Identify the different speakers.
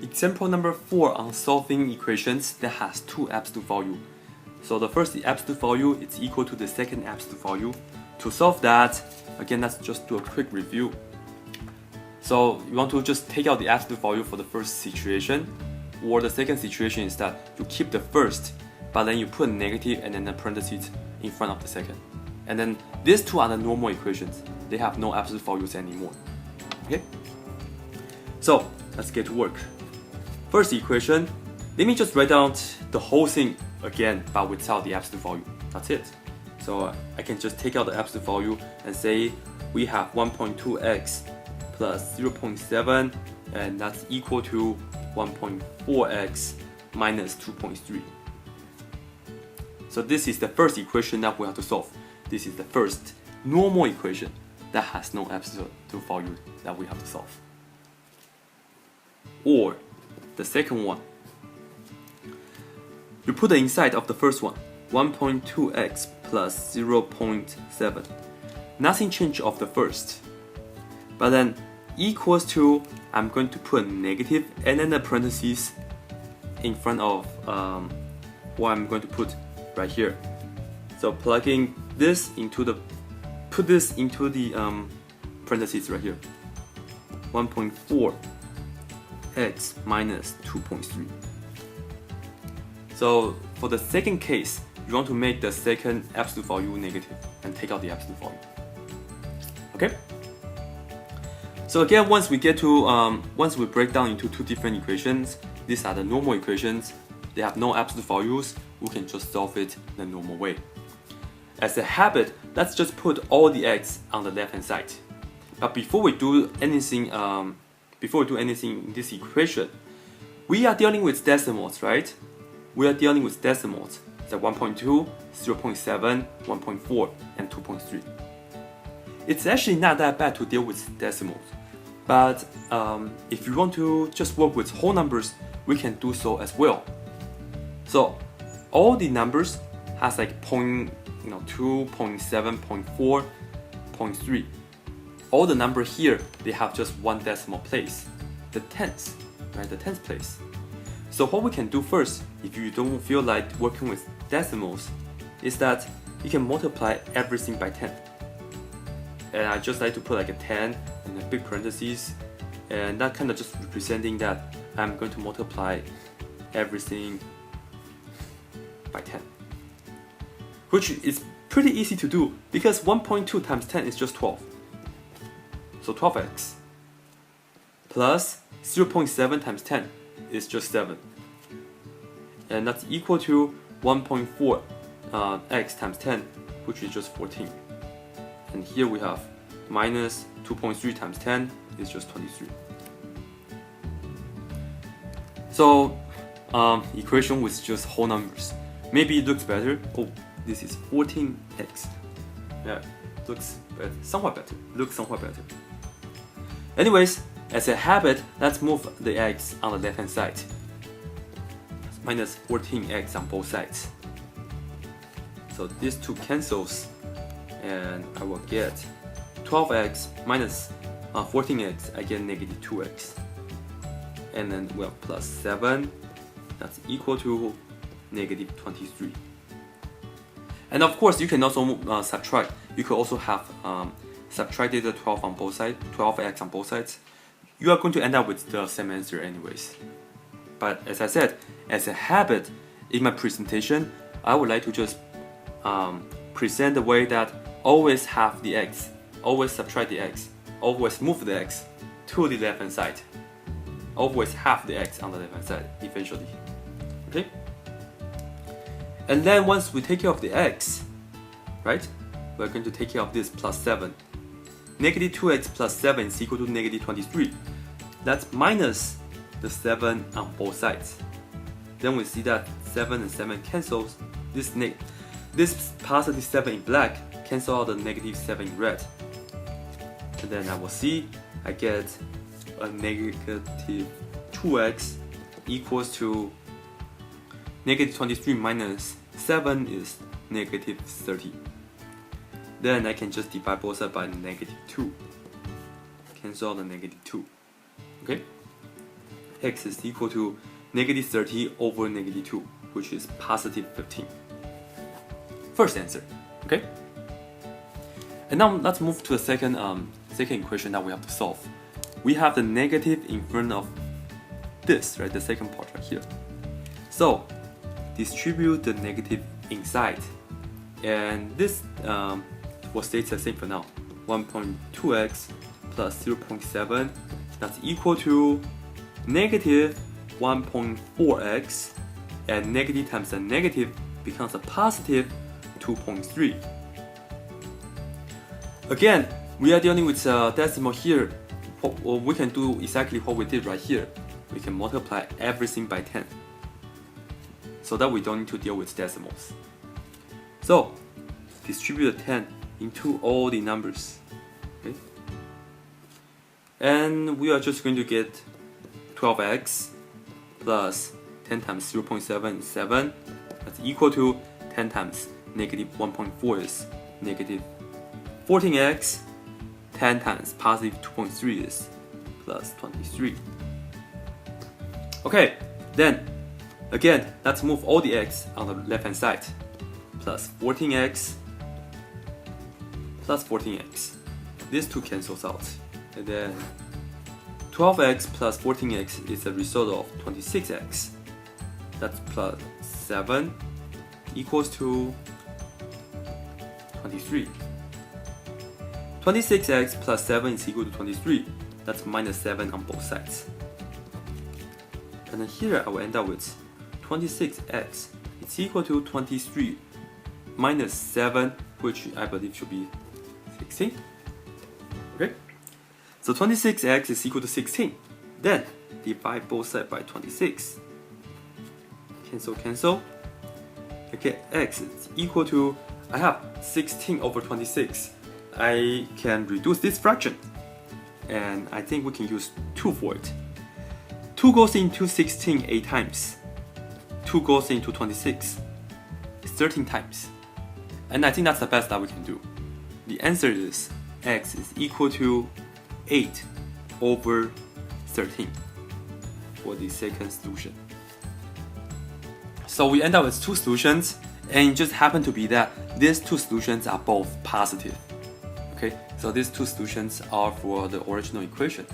Speaker 1: Example number 4 on solving equations that has two absolute value. So the first absolute value is equal to the second absolute value. To solve that, again, let's just do a quick review. So you want to just take out the absolute value for the first situation, or the second situation is that you keep the first, but then you put a negative and then a parentheses in front of the second. And then these two are the normal equations. They have no absolute values anymore. Okay? So let's get to work. First equation, let me just write down the whole thing again, but without the absolute value. That's it. So I can just take out the absolute value and say we have 1.2x plus 0.7, and that's equal to 1.4x minus 2.3. So this is the first equation that we have to solve. This is the first normal equation that has no absolute value that we have to solve. Or the second one, you put the inside of the first one, 1.2x plus 0.7. Nothing changed of the first, but then equals to, I'm going to put a negative and then the parentheses in front of what I'm going to put right here. So plugging this into the, put this into the parentheses right here, 1.4 x minus 2.3. So for the second case, you want to make the second absolute value negative and take out the absolute value. Okay? So again, once we get to once we break down into two different equations, these are the normal equations. They have no absolute values. We can just solve it the normal way. As a habit, let's just put all the x on the left hand side. But before we do anything in this equation, we are dealing with decimals, right? We are dealing with decimals. So 1.2, 0.7, 1.4, and 2.3. It's actually not that bad to deal with decimals. But if you want to just work with whole numbers, we can do so as well. So all the numbers has like 2, 0.7, 0.4, 0.3. All the number here, they have just one decimal place, the tenth, right? The 10th place. So what we can do first, if you don't feel like working with decimals, is that you can multiply everything by 10. And I just like to put like a 10 in a big parentheses, and that kind of just representing that I'm going to multiply everything by 10, which is pretty easy to do because 1.2 times 10 is just 12. So 12x plus 0.7 times 10 is just 7, and that's equal to 1.4 x times 10, which is just 14. And here we have minus 2.3 times 10 is just 23. So equation with just whole numbers. Maybe it looks better. Oh, this is 14x. Yeah, looks better, somewhat better. Looks somewhat better. Anyways, as a habit, let's move the x on the left hand side. Minus 14x on both sides. So these two cancels, and I will get 12x minus 14x, I get negative 2x. And then we have plus 7, that's equal to negative 23. And of course, you can also subtract. You could also have subtracted the 12 on both sides, 12x on both sides. You are going to end up with the same answer anyways. But as I said, as a habit, in my presentation, I would like to just present the way that always have the x, always subtract the x, always move the x to the left hand side, always have the x on the left hand side eventually. Okay? And then once we take care of the x, right, we're going to take care of this plus 7. Negative 2x plus 7 is equal to negative 23. That's minus the 7 on both sides. Then we see that 7 and 7 cancels. This positive 7 in black cancel out the negative 7 in red. And then I will see I get a negative 2x equals to negative 23 minus 7 is negative 30. Then I can just divide both sides by negative 2. Cancel out the negative 2. Okay? x is equal to negative 30 over negative 2, which is positive 15. First answer, okay? And now let's move to the second equation that we have to solve. We have the negative in front of this, right? The second part right here. So distribute the negative inside, and this will stay the same for now. 1.2x plus 0.7, that's equal to negative 1.4x, and negative times a negative becomes a positive 2.3. Again, we are dealing with a decimal here. We can do exactly what we did right here. We can multiply everything by 10, so that we don't need to deal with decimals. So distribute the 10 into all the numbers, okay? And we are just going to get 12x plus 10 times 0.7 is 7. That's equal to 10 times negative 1.4 is negative 14x. 10 times positive 2.3 is plus 23. Okay, then again, let's move all the x on the left hand side. Plus 14x plus 14x. These two cancels out. And then 12x plus 14x is a result of 26x. That's plus 7 equals to 23. 26x plus 7 is equal to 23. That's minus 7 on both sides. And then here I will end up with 26x is equal to 23 minus 7, which I believe should be 16. Okay? So 26x is equal to 16. Then divide both sides by 26. Cancel, cancel. Okay, x is equal to, I have 16 over 26. I can reduce this fraction, and I think we can use 2 for it. 2 goes into 16 8 times. 2 goes into 26 13 times. And I think that's the best that we can do. The answer is x is equal to 8 over 13 for the second solution. So we end up with 2 solutions, and it just happened to be that these 2 solutions are both positive. Okay, so these 2 solutions are for the original equation.